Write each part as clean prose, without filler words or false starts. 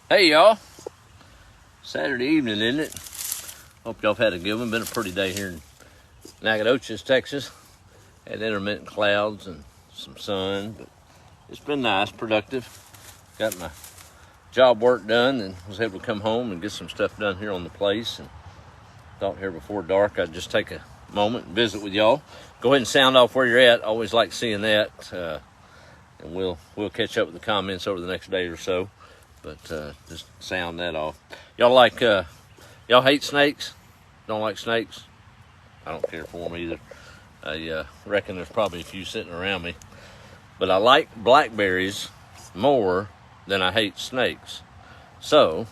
Hey y'all, Saturday evening, isn't it? Hope y'all have had a good one. Been a pretty day here in Nacogdoches, Texas. Had intermittent clouds and some sun, but it's been nice, productive. Got my job work done and was able to come home and get some stuff done here on the place. And thought here before dark I'd just take a moment and visit with y'all. Go ahead and sound off where you're at. Always like seeing that. And we'll catch up with the comments over the next day or so. But just sound that off. Y'all like, y'all hate snakes? Don't like snakes? I don't care for them either. I reckon there's probably a few sitting around me. But I like blackberries more than I hate snakes. So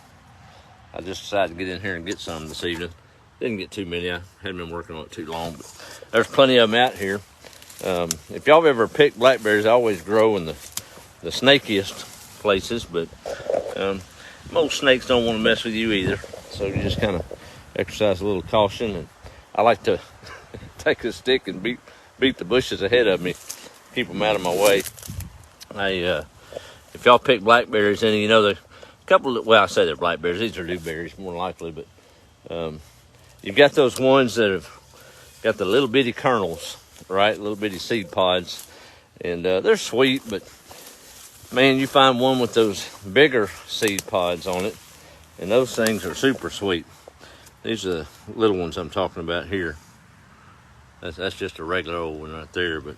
I just decided to get in here and get some this evening. Didn't get too many. I hadn't been working on it too long, but there's plenty of them out here. If y'all have ever picked blackberries, they always grow in the snakiest places, but most snakes don't want to mess with you either. So you just kind of exercise a little caution. And I like to take a stick and beat the bushes ahead of me, keep them out of my way. If y'all pick blackberries, then you know the couple of, well, I say they're blackberries. These are dewberries more likely, but you've got those ones that have got the little bitty kernels, right? Little bitty seed pods, and they're sweet, but man, you find one with those bigger seed pods on it, and those things are super sweet. These are the little ones I'm talking about here. That's just a regular old one right there, but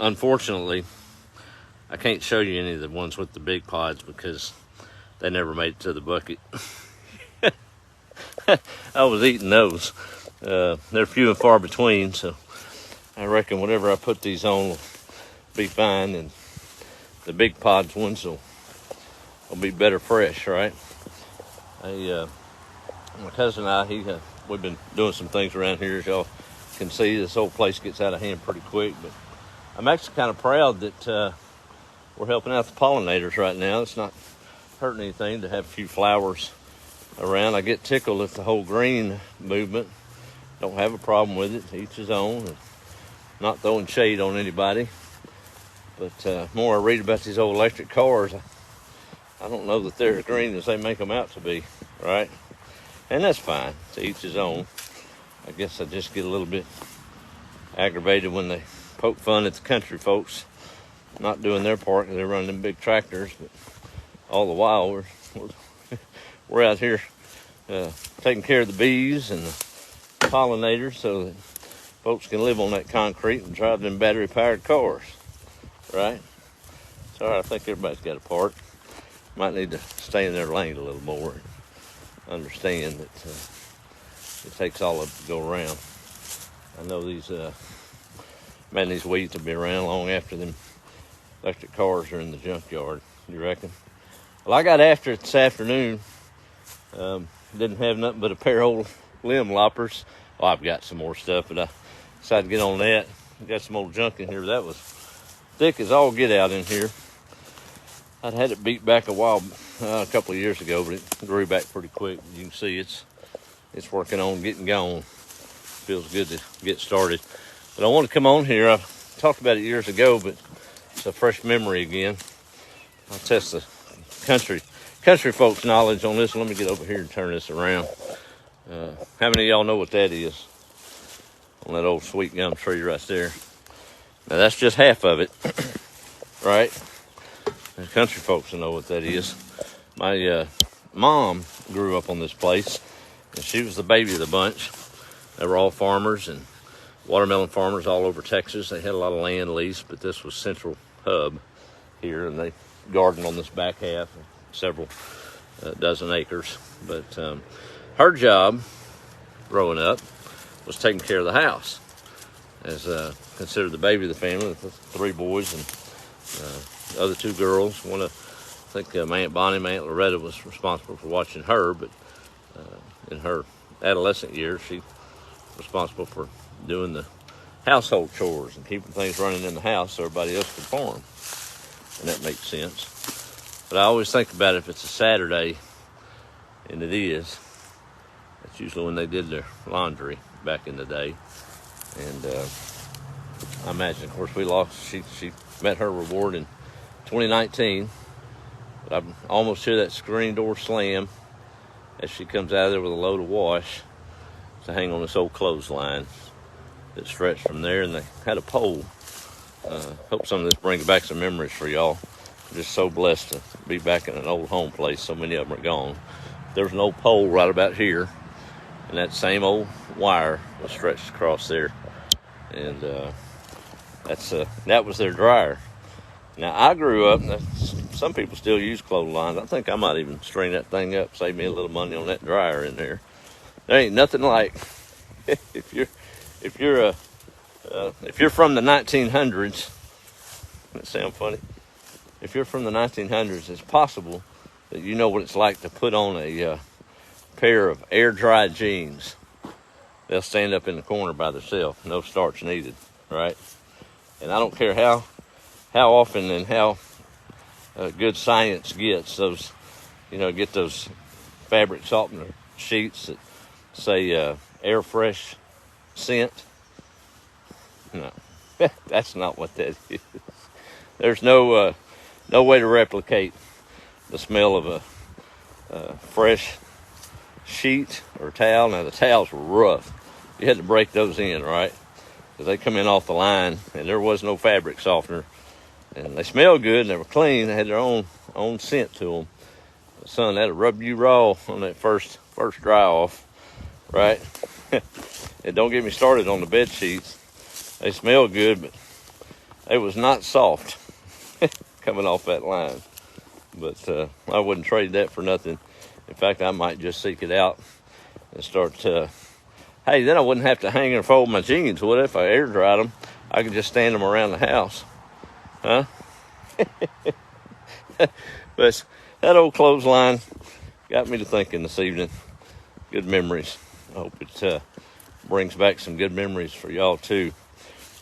unfortunately, I can't show you any of the ones with the big pods because they never made it to the bucket. I was eating those. They're few and far between, so I reckon whatever I put these on will be fine, and the big pods ones will be better fresh, right? My cousin and I, we've been doing some things around here. As y'all can see, this whole place gets out of hand pretty quick, but I'm actually kind of proud that we're helping out the pollinators right now. It's not hurting anything to have a few flowers around. I get tickled at the whole green movement. Don't have a problem with it. Each his own. And not throwing shade on anybody. But more I read about these old electric cars, I don't know that they're as green as they make them out to be, right? And that's fine. To each his own. I guess I just get a little bit aggravated when they poke fun at the country folks not doing their part because they're running them big tractors. But all the while, we're out here taking care of the bees and the pollinators so that folks can live on that concrete and drive them battery-powered cars, right? So I think everybody's got a part. Might need to stay in their lane a little more and understand that it takes all of it to go around. I know these weeds will be around long after them electric cars are in the junkyard. You reckon? Well, I got after it this afternoon. Didn't have nothing but a pair of old limb loppers. Well, I've got some more stuff, but I decided to get on that. Got some old junk in here that was thick as all get out in here. I'd had it beat back a couple of years ago, but it grew back pretty quick. You can see it's working on getting gone. Feels good to get started. But I want to come on here. I talked about it years ago, but it's a fresh memory again. I'll test the country folks' knowledge on this. Let me get over here and turn this around. How many of y'all know what that is? On that old sweet gum tree right there. Now that's just half of it, right? The country folks will know what that is. My mom grew up on this place, and she was the baby of the bunch. They were all farmers and watermelon farmers all over Texas. They had a lot of land leased, but this was central hub here, and they gardened on this back half, several dozen acres. But her job growing up was taking care of the house, as considered the baby of the family, with 3 boys and the other 2 girls. One of, I think my Aunt Bonnie, my Aunt Loretta was responsible for watching her, but in her adolescent years, she was responsible for doing the household chores and keeping things running in the house so everybody else could farm. And that makes sense. But I always think about it if it's a Saturday, and it is. That's usually when they did their laundry back in the day. And I imagine, of course, we lost. She met her reward in 2019. But I almost hear that screen door slam as she comes out of there with a load of wash to hang on this old clothesline that stretched from there, and they had a pole. Hope some of this brings back some memories for y'all. I'm just so blessed to be back in an old home place. So many of them are gone. There's an old pole right about here, and that same old wire was stretched across there, and that was their dryer. Now, I grew up, and some people still use clotheslines. I think I might even string that thing up, save me a little money on that dryer in there. There ain't nothing like if you're from the 1900s. That sound funny? If you're from the 1900s, it's possible that you know what it's like to put on a pair of air-dried jeans. They'll stand up in the corner by themselves, no starch needed, right? And I don't care how often and how good science gets those, get those fabric softener sheets that say air fresh scent. No, that's not what that is. There's no way to replicate the smell of a fresh sheet or towel. Now, the towels were rough. You had to break those in, right? Because they come in off the line, and there was no fabric softener. And they smelled good, and they were clean. They had their own scent to them. But son, that'll rub you raw on that first dry off, right? And don't get me started on the bed sheets. They smell good, but they was not soft coming off that line. But I wouldn't trade that for nothing. In fact, I might just seek it out and start hey, then I wouldn't have to hang and fold my jeans, would I? If I air dried them, I could just stand them around the house. Huh? But that old clothesline got me to thinking this evening. Good memories. I hope it brings back some good memories for y'all too.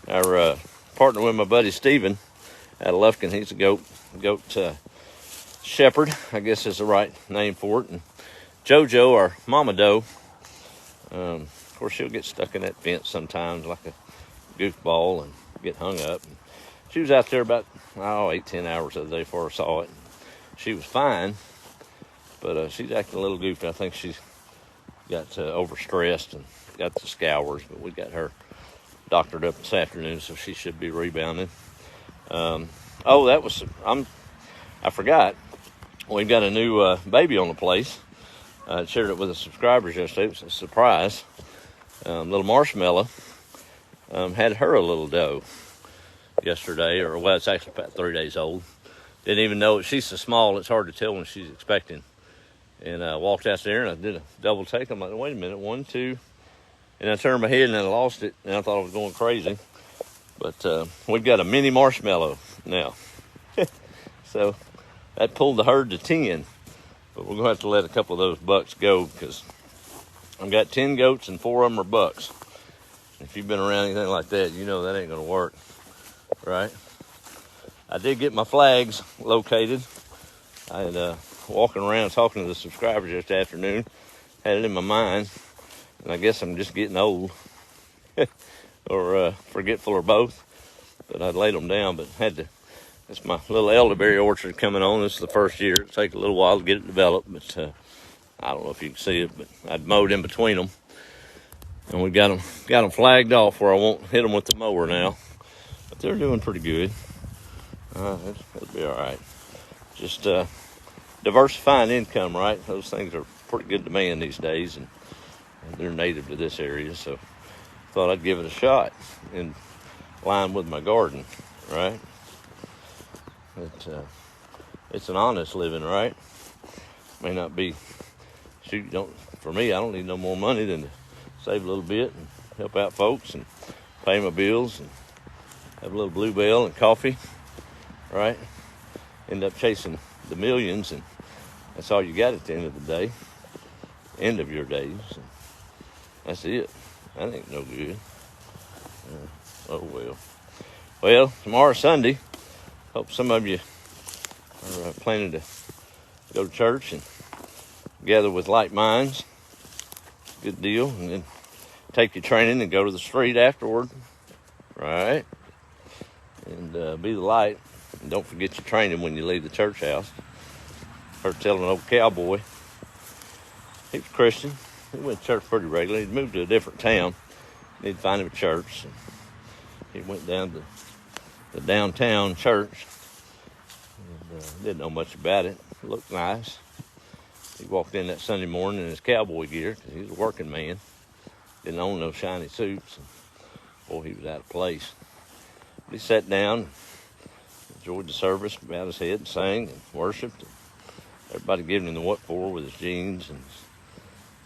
Our partner with my buddy Steven out of Lufkin, he's a goat shepherd, I guess is the right name for it. And JoJo, our mama doe, of course she'll get stuck in that fence sometimes like a goofball and get hung up. And she was out there about 8-10 hours of the day before I saw it. She was fine, but she's acting a little goofy. I think she's got overstressed and got the scours, but we got her doctored up this afternoon, so she should be rebounding. I forgot. We've got a new baby on the place. I shared it with the subscribers yesterday. It was a surprise. Little Marshmallow had her a little doe yesterday, it's actually about 3 days old. Didn't even know it. She's so small, it's hard to tell when she's expecting. And I walked out there and I did a double take. I'm like, wait a minute, 1, 2. And I turned my head and I lost it, and I thought I was going crazy. But we've got a mini Marshmallow now. So that pulled the herd to 10. But we're going to have to let a couple of those bucks go because I've got 10 goats and 4 of them are bucks. If you've been around anything like that, you know that ain't going to work, right? I did get my flags located. I had walking around talking to the subscribers this afternoon, had it in my mind, and I guess I'm just getting old or forgetful or both. But I'd laid them down, but had to. It's my little elderberry orchard coming on. This is the first year. It'll take a little while to get it developed, but I don't know if you can see it, but I'd mowed in between them. And we got them flagged off where I won't hit them with the mower now. But they're doing pretty good. It'll be all right. Just diversifying income, right? Those things are pretty good demand these days, and they're native to this area, so thought I'd give it a shot in line with my garden, right? It's an honest living, right? May not be, for me, I don't need no more money than to save a little bit and help out folks and pay my bills and have a little bluebell and coffee, right? End up chasing the millions, and that's all you got at the end of the day, end of your days. And that's it. That ain't no good. Oh well. Well, tomorrow's Sunday. Hope some of you are planning to go to church and gather with like minds. Good deal. And then take your training and go to the street afterward. Right? And be the light. And don't forget your training when you leave the church house. heard telling an old cowboy. He was a Christian. He went to church pretty regularly. He'd moved to a different town. He'd find him a church. And he went down to the downtown church. And didn't know much about it. It looked nice. He walked in that Sunday morning in his cowboy gear because he was a working man. Didn't own no shiny suits. And boy, he was out of place. But he sat down, enjoyed the service, bowed his head and sang and worshiped. And everybody giving him the what for with his jeans and his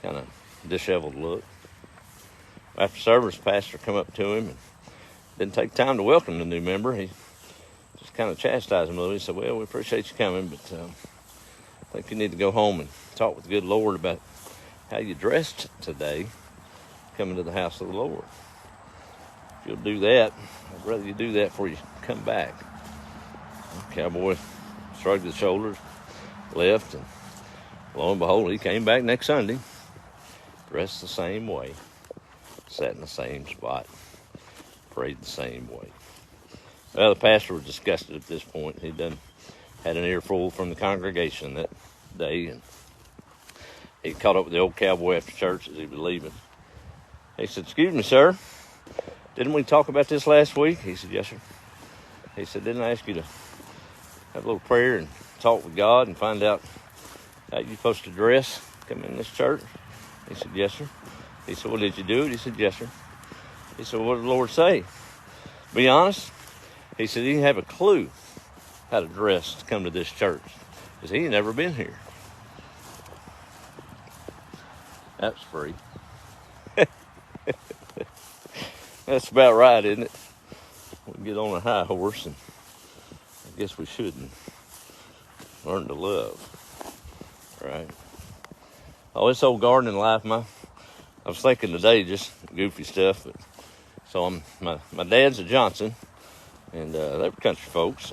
kind of disheveled look. After service, the pastor come up to him and didn't take time to welcome the new member. He just kind of chastised him a little. He said, well, we appreciate you coming, but I think you need to go home and talk with the good Lord about how you dressed today coming to the house of the Lord. If you'll do that, I'd rather you do that before you come back. The cowboy shrugged his shoulders, left, and lo and behold, he came back next Sunday, dressed the same way, sat in the same spot, prayed the same way. Well, the pastor was disgusted at this point. He'd had an earful from the congregation that day, and he caught up with the old cowboy after church as he was leaving. He said, excuse me, sir, didn't we talk about this last week? He said, yes, sir. He said, didn't I ask you to have a little prayer and talk with God and find out how you're supposed to dress come in this church? He said, yes, sir. He said, well, did you do it? He said, yes, sir. He said, what did the Lord say? Be honest. He said, he didn't have a clue how to dress to come to this church because he had never been here. That's free. That's about right, isn't it? We get on a high horse, and I guess we shouldn't. Learn to love, right? Oh, this old gardening life, I was thinking today, just goofy stuff. But so my dad's a Johnson, and they were country folks,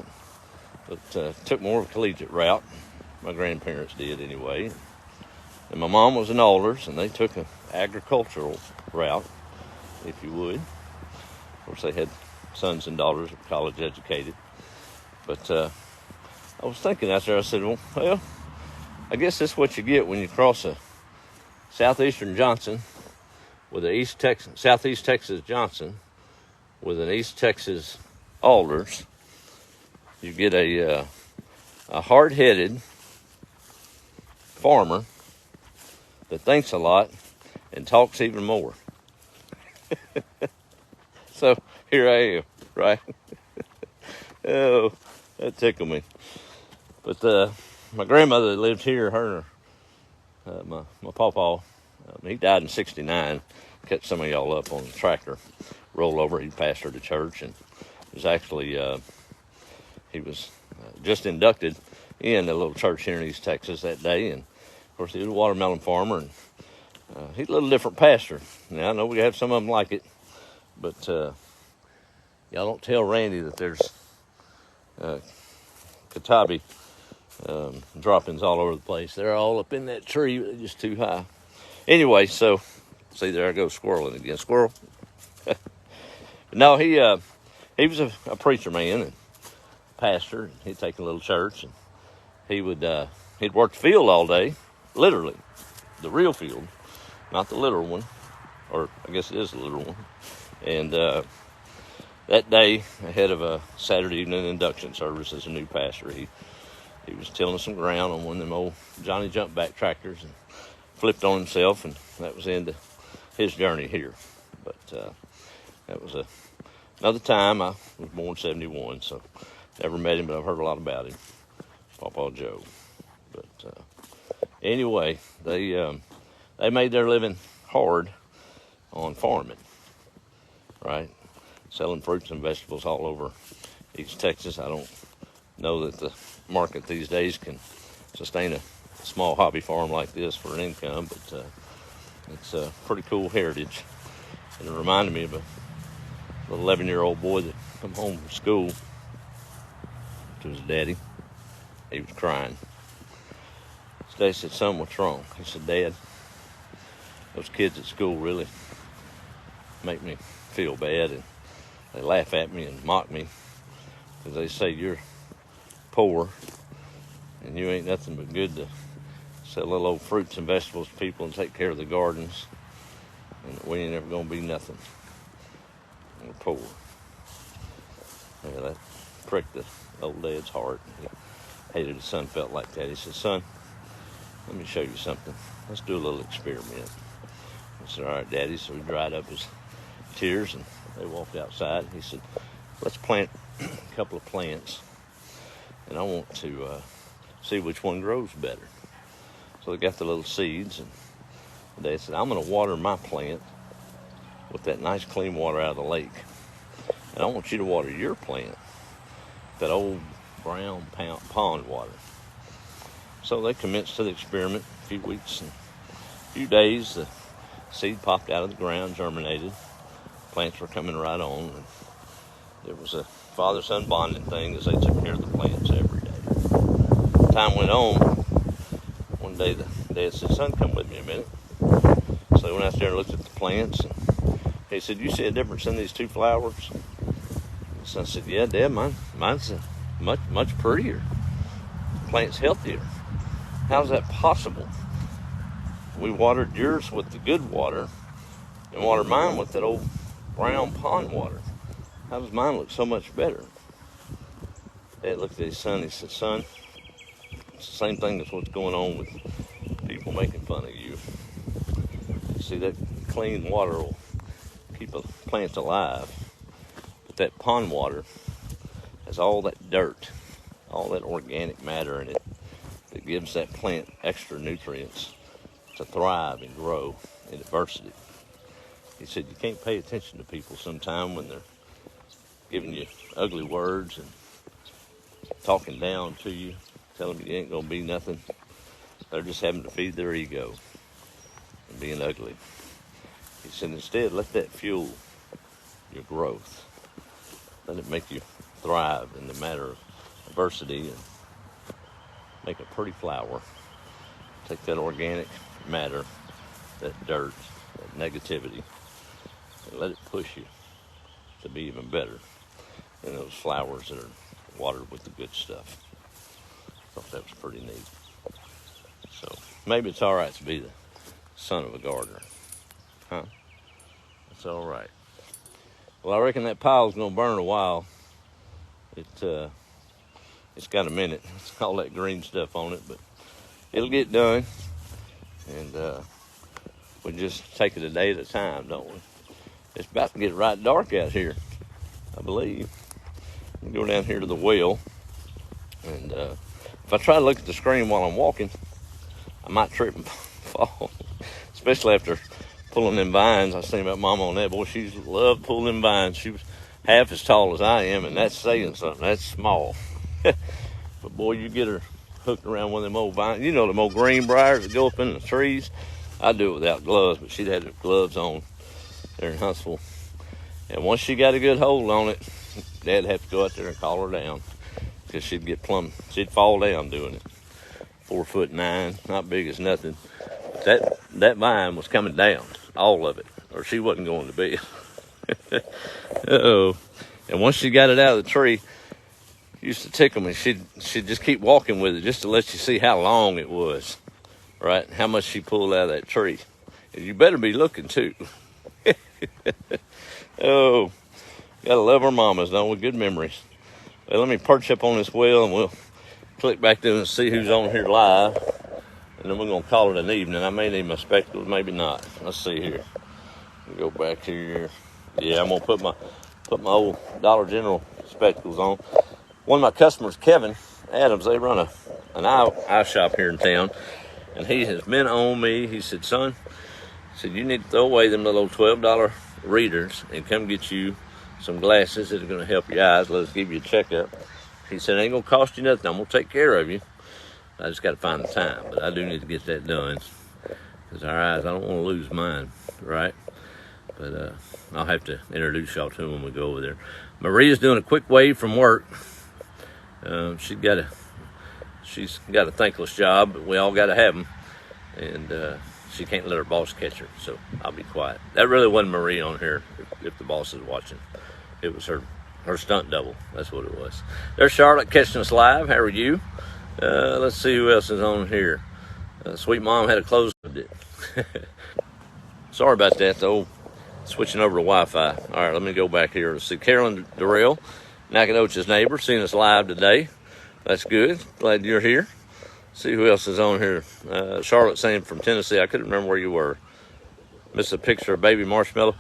but took more of a collegiate route. My grandparents did anyway. And my mom was an Alders, and they took an agricultural route, if you would. Of course, they had sons and daughters that were college educated. But I was thinking out there, I said, well, I guess that's what you get when you cross a southeastern Johnson with an southeast Texas Johnson with an East Texas Alders. You get a hard-headed farmer that thinks a lot and talks even more. So here I am, right? Oh, that tickled me. But my grandmother that lived here, my pawpaw, he died in '69. Catch some of y'all up on the tractor rollover. He pastored the church, and was actually he was just inducted in a little church here in East Texas that day. And of course, he was a watermelon farmer, and he's a little different pastor. Now I know we have some of them like it, but y'all don't tell Randy that there's Katabi droppings all over the place. They're all up in that tree, but they're just too high. Anyway, so see, there I go squirreling again. Squirrel. But no, he was a preacher man and pastor. And he'd take a little church, and he'd work the field all day, literally, the real field, not the literal one, or I guess it is the literal one. And that day, ahead of a Saturday evening induction service as a new pastor, he was tilling some ground on one of them old Johnny jump back tractors and flipped on himself, and that was the end of his journey here. But that was another time. I was born in '71, so never met him, but I've heard a lot about him. Pawpaw Joe. But anyway, they made their living hard on farming, right? Selling fruits and vegetables all over East Texas. I don't know that the market these days can sustain a small hobby farm like this for an income, but it's a pretty cool heritage. And it reminded me of a little 11-year-old boy that come home from school to his daddy. He was crying. His dad said, "Son, what's wrong?" He said, "Dad, those kids at school really make me feel bad, and they laugh at me and mock me because they say you're poor And you ain't nothing but good to sell little old fruits and vegetables to people and take care of the gardens. And we ain't ever gonna be nothing. We're poor. Yeah, that pricked the old dad's heart. He hated his son felt like that. He said, "Son, let me show you something. Let's do a little experiment." I said, "All right, Daddy." So he dried up his tears and they walked outside. He said, "Let's plant a couple of plants and I want to see which one grows better." So they got the little seeds, and Dad said, "I'm going to water my plant with that nice clean water out of the lake. And I want you to water your plant, that old brown pond water." So they commenced to the experiment. A few weeks and a few days, the seed popped out of the ground, germinated. Plants were coming right on. And it was a father-son bonding thing as they took care of the plants every day. Time went on. One day the dad said, "Son, come with me a minute." So they went out there and looked at the plants. And he said, "You see a difference in these two flowers?" So I said, "Yeah, Dad, mine's much prettier. The plant's healthier. How's that possible? We watered yours with the good water and watered mine with that old brown pond water. How does mine look so much better?" Dad looked at his son. He said, "Son, it's the same thing as what's going on with people making fun of you. See, that clean water will keep a plant alive, but that pond water has all that dirt, all that organic matter in it that gives that plant extra nutrients to thrive and grow in adversity." He said, "You can't pay attention to people sometime when they're giving you ugly words and talking down to you, telling you ain't gonna be nothing. They're just having to feed their ego and being ugly." He said, "Instead, let that fuel your growth. Let it make you thrive in the matter of adversity and make a pretty flower. Take that organic matter, that dirt, that negativity, and let it push you to be even better than those flowers that are watered with the good stuff." I thought that was pretty neat. So maybe it's all right to be the son of a gardener. Huh? It's all right. Well, I reckon that pile's going to burn a while. It's got a minute. It's all that green stuff on it, but it'll get done. And we just take it a day at a time, don't we? It's about to get right dark out here, I believe. We go down here to the well, and if I try to look at the screen while I'm walking, I might trip and fall, especially after pulling them vines. I was thinking about Mama on that. Boy, she loved pulling them vines. She was half as tall as I am, and that's saying something. That's small. But boy, you get her hooked around one of them old vines. You know them old greenbriers that go up in the trees? I do it without gloves, but she'd had her gloves on there in Huntsville. And once she got a good hold on it, Dad'd have to go out there and call her down, because she'd fall down doing it. 4'9", not big as nothing. That vine was coming down, all of it, or she wasn't going to bed. Uh-oh. And once she got it out of the tree, it used to tickle me. She'd just keep walking with it just to let you see how long it was, right? How much she pulled out of that tree. And you better be looking, too. Oh, gotta love our mamas, don't we? Good memories. Well, let me perch up on this well, and we'll click back there and see who's on here live. And then we're going to call it an evening. I may need my spectacles, maybe not. Let's see here. Go back here. Yeah, I'm going to put my old Dollar General spectacles on. One of my customers, Kevin Adams, they run an eye shop here in town. And he has been on me. He said, "Son," he said, "you need to throw away them little $12 readers and come get you some glasses that are going to help your eyes. Let us give you a checkup." He said, "It ain't going to cost you nothing. I'm going to take care of you. I just got to find the time, but I do need to get that done, because our eyes, I don't want to lose mine, right?" But I'll have to introduce y'all to him when we go over there. Maria's doing a quick wave from work. She's got a thankless job, but we all got to have them, and she can't let her boss catch her, so I'll be quiet. That really wasn't Maria on here, if the boss is watching. It was her stunt double. That's what it was. There's Charlotte catching us live. How are you? Let's see who else is on here. Sweet Mom had a close it. Sorry about that, though. Switching over to Wi-Fi. All right, let me go back here. Let's see, Carolyn Durrell, Nacogdoches neighbor, seeing us live today. That's good. Glad you're here. See who else is on here. Charlotte saying from Tennessee. I couldn't remember where you were. Missed a picture of baby Marshmallow.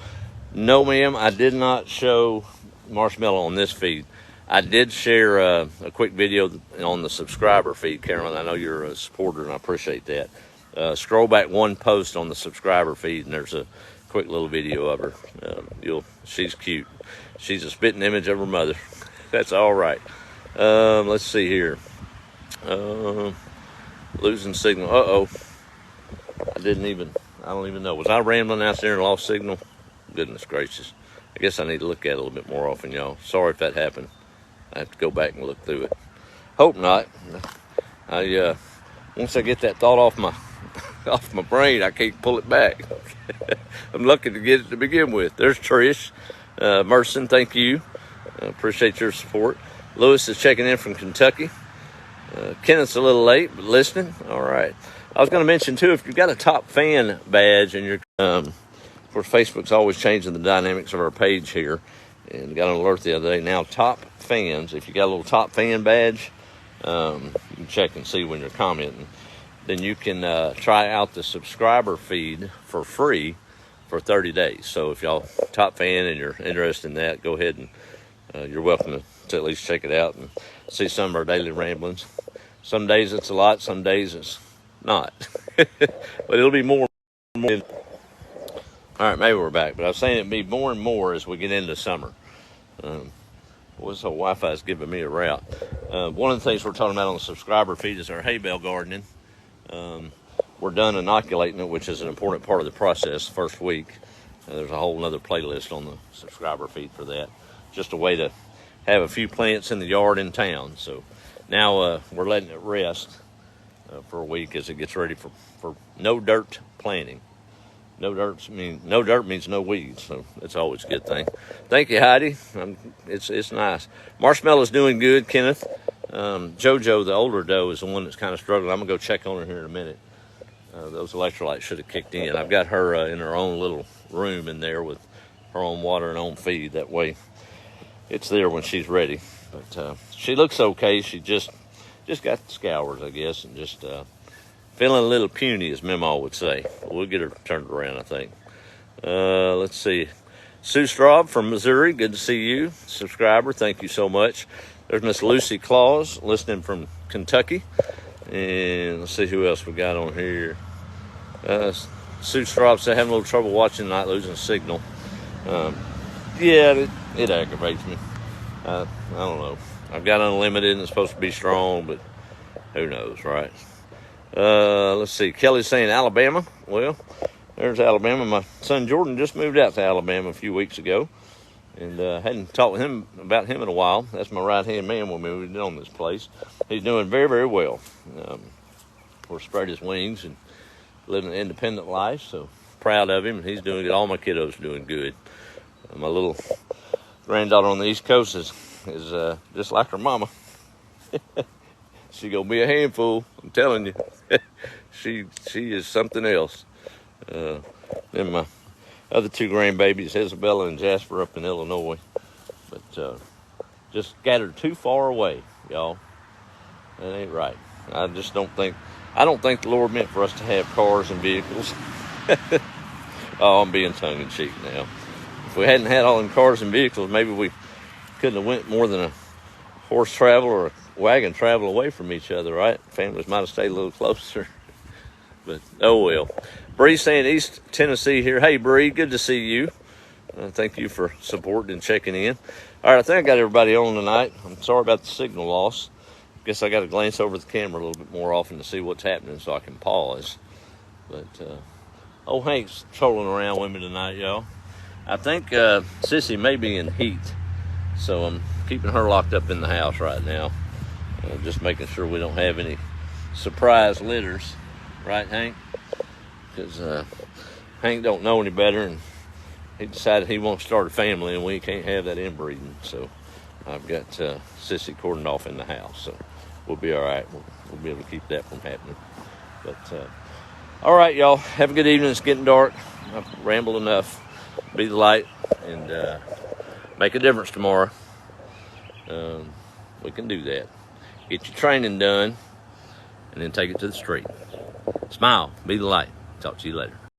No, ma'am, I did not show Marshmallow on this feed. I did share a quick video on the subscriber feed, Carolyn. I know you're a supporter, and I appreciate that. Scroll back one post on the subscriber feed, and there's a quick little video of her. She's cute. She's a spitting image of her mother. That's all right. Let's see here. Losing signal. Uh-oh. I don't even know. Was I rambling out there and lost signal? Goodness gracious. I guess I need to look at it a little bit more often, y'all. Sorry if that happened. I have to go back and look through it. Hope not. Once I get that thought off my brain, I can't pull it back. I'm lucky to get it to begin with. There's Trish. Merson, thank you. Appreciate your support. Lewis is checking in from Kentucky. Kenneth's a little late, but listening. All right. I was going to mention, too, if you've got a top fan badge and you're, of course, Facebook's always changing the dynamics of our page here. And got an alert the other day. Now, top fans, if you got a little top fan badge, you can check and see when you're commenting. Then you can try out the subscriber feed for free for 30 days. So if y'all top fan and you're interested in that, go ahead and you're welcome to at least check it out and see some of our daily ramblings. Some days it's a lot, some days it's not. But it'll be more and more. All right, maybe we're back. But I was saying it'd be more and more as we get into summer. This whole Wi-Fi is giving me a route. One of the things we're talking about on the subscriber feed is our hay bale gardening. We're done inoculating it, which is an important part of the process, first week. There's a whole other playlist on the subscriber feed for that. Just a way to have a few plants in the yard in town. So now we're letting it rest for a week as it gets ready for no dirt planting. No dirt means no weeds, so that's always a good thing. Thank you, Heidi. It's nice. Marshmallow's doing good, Kenneth. JoJo, the older doe, is the one that's kind of struggling. I'm going to go check on her here in a minute. Those electrolytes should have kicked in. I've got her in her own little room in there with her own water and own feed. That way it's there when she's ready. But she looks okay. She just got the scours, I guess, and just feeling a little puny, as Memo would say. We'll get her turned around, I think. Let's see. Sue Straub from Missouri, good to see you. Subscriber, thank you so much. There's Miss Lucy Claus, listening from Kentucky. And let's see who else we got on here. Sue Straub said, having a little trouble watching tonight, losing signal. Yeah, it aggravates me. I don't know. I've got unlimited and it's supposed to be strong, but who knows, right? Let's see. Kelly's saying Alabama. Well, there's Alabama. My son Jordan just moved out to Alabama a few weeks ago, and hadn't talked with him about him in a while. That's my right-hand man when we moved in on this place. He's doing very, very well. We're spread his wings and living an independent life, so proud of him. He's doing good. All my kiddos are doing good. My little granddaughter on the East Coast is just like her mama. She gonna be a handful, I'm telling you. She is something else. Then my other two grandbabies, Isabella and Jasper, up in Illinois, but just scattered too far away, y'all. That ain't right. I don't think the Lord meant for us to have cars and vehicles. Oh, I'm being tongue in cheek now. If we hadn't had all them cars and vehicles, maybe we couldn't have went more than a horse travel or a wagon travel away from each other, right? Families might have stayed a little closer. But, oh well. Bree saying East Tennessee here. Hey, Bree, good to see you. Thank you for supporting and checking in. All right, I think I got everybody on tonight. I'm sorry about the signal loss. Guess I got to glance over the camera a little bit more often to see what's happening so I can pause. But, old Hank's trolling around with me tonight, y'all. I think Sissy may be in heat, so I'm keeping her locked up in the house right now. Just making sure we don't have any surprise litters. Right, Hank? Because Hank don't know any better, and he decided he wants to start a family, and we can't have that inbreeding. So I've got Sissy cordoned off in the house. So we'll be all right. We'll be able to keep that from happening. But all right, y'all, have a good evening. It's getting dark. I've rambled enough. Be the light and make a difference tomorrow. We can do that. Get your training done and then take it to the street. Smile, be the light. Talk to you later.